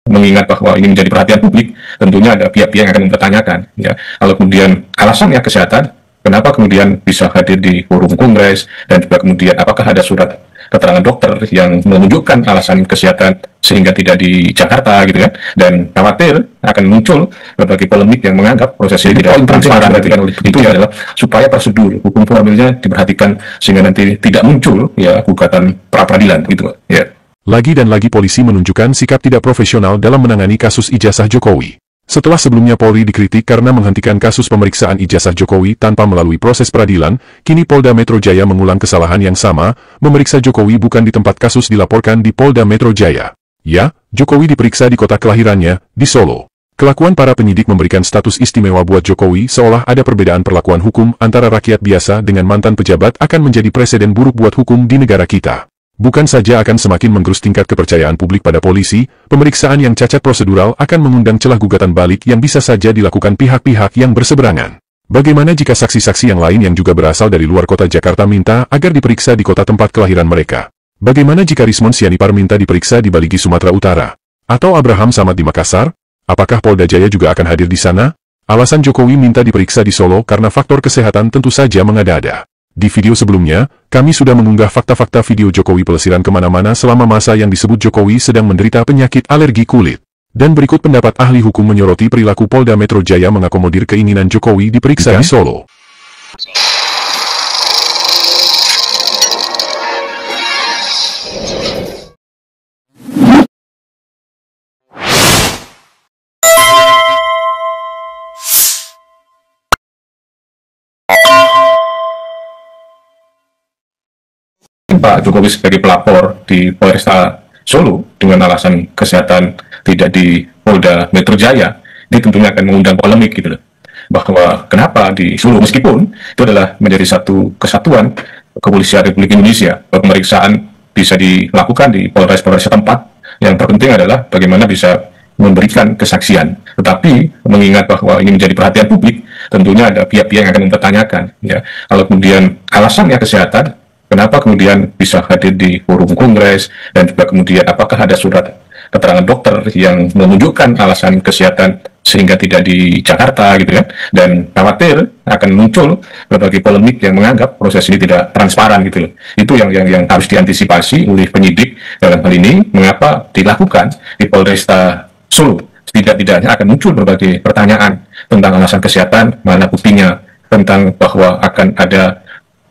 mengingat bahwa ini menjadi perhatian publik, tentunya ada pihak-pihak yang akan mempertanyakan, ya. Kalau kemudian alasannya kesehatan, kenapa kemudian bisa hadir di forum kongres, dan juga kemudian apakah ada surat keterangan dokter yang menunjukkan alasan kesehatan sehingga tidak di Jakarta gitu kan, dan khawatir akan muncul berbagai polemik yang menganggap proses ini tidak transparan itu ya adalah supaya prosedur hukum formilnya diperhatikan sehingga nanti tidak muncul ya gugatan pra peradilan gitu ya. Lagi dan lagi polisi menunjukkan sikap tidak profesional dalam menangani kasus ijazah Jokowi. Setelah sebelumnya Polri dikritik karena menghentikan kasus pemeriksaan ijazah Jokowi tanpa melalui proses peradilan, kini Polda Metro Jaya mengulang kesalahan yang sama, memeriksa Jokowi bukan di tempat kasus dilaporkan di Polda Metro Jaya. Ya, Jokowi diperiksa di kota kelahirannya, di Solo. Kelakuan para penyidik memberikan status istimewa buat Jokowi seolah ada perbedaan perlakuan hukum antara rakyat biasa dengan mantan pejabat akan menjadi presiden buruk buat hukum di negara kita. Bukan saja akan semakin menggerus tingkat kepercayaan publik pada polisi, pemeriksaan yang cacat prosedural akan mengundang celah gugatan balik yang bisa saja dilakukan pihak-pihak yang berseberangan. Bagaimana jika saksi-saksi yang lain yang juga berasal dari luar kota Jakarta minta agar diperiksa di kota tempat kelahiran mereka? Bagaimana jika Rismon Sianipar minta diperiksa di Baligi, Sumatera Utara? Atau Abraham Samad di Makassar? Apakah Polda Jaya juga akan hadir di sana? Alasan Jokowi minta diperiksa di Solo karena faktor kesehatan tentu saja mengada-ada. Di video sebelumnya, kami sudah mengunggah fakta-fakta video Jokowi pelesiran kemana-mana selama masa yang disebut Jokowi sedang menderita penyakit alergi kulit. Dan berikut pendapat ahli hukum menyoroti perilaku Polda Metro Jaya mengakomodir keinginan Jokowi diperiksa di Solo. Pak Jokowi sebagai pelapor di Polresta Solo dengan alasan kesehatan tidak di Polda Metro Jaya, ini tentunya akan mengundang polemik gitu loh. Bahwa kenapa di Solo, meskipun itu adalah menjadi satu kesatuan kepolisian Republik Indonesia, pemeriksaan bisa dilakukan di Polres-Polres setempat, yang terpenting adalah bagaimana bisa memberikan kesaksian. Tetapi mengingat bahwa ini menjadi perhatian publik, tentunya ada pihak-pihak yang akan mempertanyakan, ya. Kalau kemudian alasannya kesehatan, kenapa kemudian bisa hadir di forum kongres, dan juga kemudian apakah ada surat keterangan dokter yang menunjukkan alasan kesehatan sehingga tidak di Jakarta gitu kan, dan khawatir akan muncul berbagai polemik yang menganggap proses ini tidak transparan gitu loh. Itu yang harus diantisipasi oleh penyidik dalam hal ini, mengapa dilakukan di Polresta Solo. Tidak-tidaknya akan muncul berbagai pertanyaan tentang alasan kesehatan, mana buktinya, tentang bahwa akan ada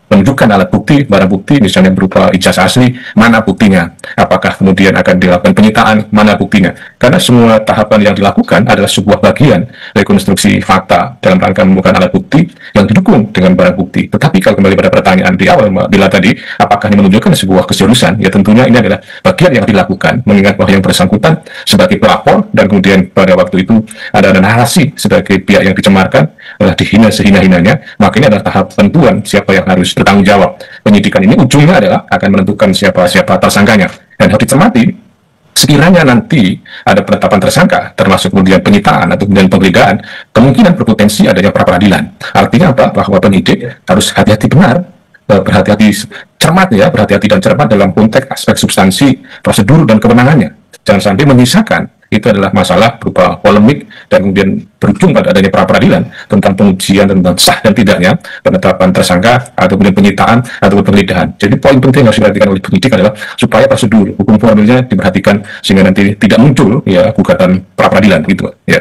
menunjukkan alat bukti, barang bukti, misalnya berupa ijazah asli, mana buktinya? Apakah kemudian akan dilakukan penyitaan, mana buktinya? Karena semua tahapan yang dilakukan adalah sebuah bagian rekonstruksi fakta dalam rangka menemukan alat bukti yang didukung dengan barang bukti. Tetapi kalau kembali pada pertanyaan di awal, Mbak Bila tadi, apakah ini menunjukkan sebuah keseriusan? Ya tentunya ini adalah bagian yang dilakukan, mengingat bahwa yang bersangkutan sebagai pelapor, dan kemudian pada waktu itu ada narasi sebagai pihak yang dicemarkan, dihina sehina-hinanya, maka ini adalah tahap penentuan siapa yang harus bertanggung jawab. Penyidikan ini ujungnya adalah akan menentukan siapa tersangkanya. Dan harus dicermati, sekiranya nanti ada penetapan tersangka, termasuk kemudian penyitaan atau kemudian penggeledahan, kemungkinan berpotensi adanya pra peradilan. Artinya apa? Bahwa penyidik harus hati-hati benar, berhati-hati cermat ya, berhati-hati dan cermat dalam konteks aspek substansi, prosedur dan kewenangannya. Jangan sampai menyisakan itu adalah masalah berupa polemik dan kemudian berujung pada adanya pra peradilan tentang pengujian tentang sah dan tidaknya penetapan tersangka atau kemudian penyitaan atau penggeledahan. Jadi poin penting yang harus diperhatikan oleh penyidik adalah supaya prosedur hukum formilnya diperhatikan sehingga nanti tidak muncul ya gugatan pra peradilan gitu ya.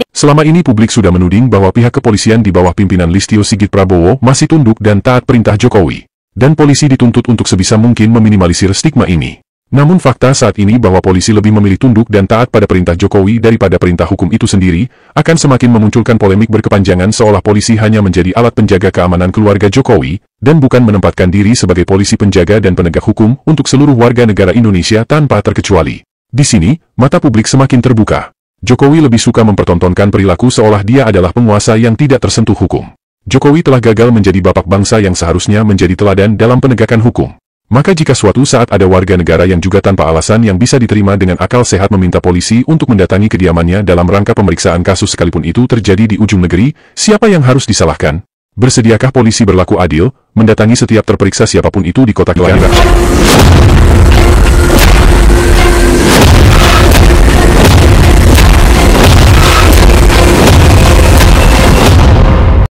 Selama ini publik sudah menuding bahwa pihak kepolisian di bawah pimpinan Listio Sigit Prabowo masih tunduk dan taat perintah Jokowi. Dan polisi dituntut untuk sebisa mungkin meminimalisir stigma ini. Namun fakta saat ini bahwa polisi lebih memilih tunduk dan taat pada perintah Jokowi daripada perintah hukum itu sendiri, akan semakin memunculkan polemik berkepanjangan seolah polisi hanya menjadi alat penjaga keamanan keluarga Jokowi, dan bukan menempatkan diri sebagai polisi penjaga dan penegak hukum untuk seluruh warga negara Indonesia tanpa terkecuali. Di sini, mata publik semakin terbuka. Jokowi lebih suka mempertontonkan perilaku seolah dia adalah penguasa yang tidak tersentuh hukum. Jokowi telah gagal menjadi bapak bangsa yang seharusnya menjadi teladan dalam penegakan hukum. Maka jika suatu saat ada warga negara yang juga tanpa alasan yang bisa diterima dengan akal sehat meminta polisi untuk mendatangi kediamannya dalam rangka pemeriksaan kasus sekalipun itu terjadi di ujung negeri, siapa yang harus disalahkan? Bersediakah polisi berlaku adil, mendatangi setiap terperiksa siapapun itu di kota kelahiran?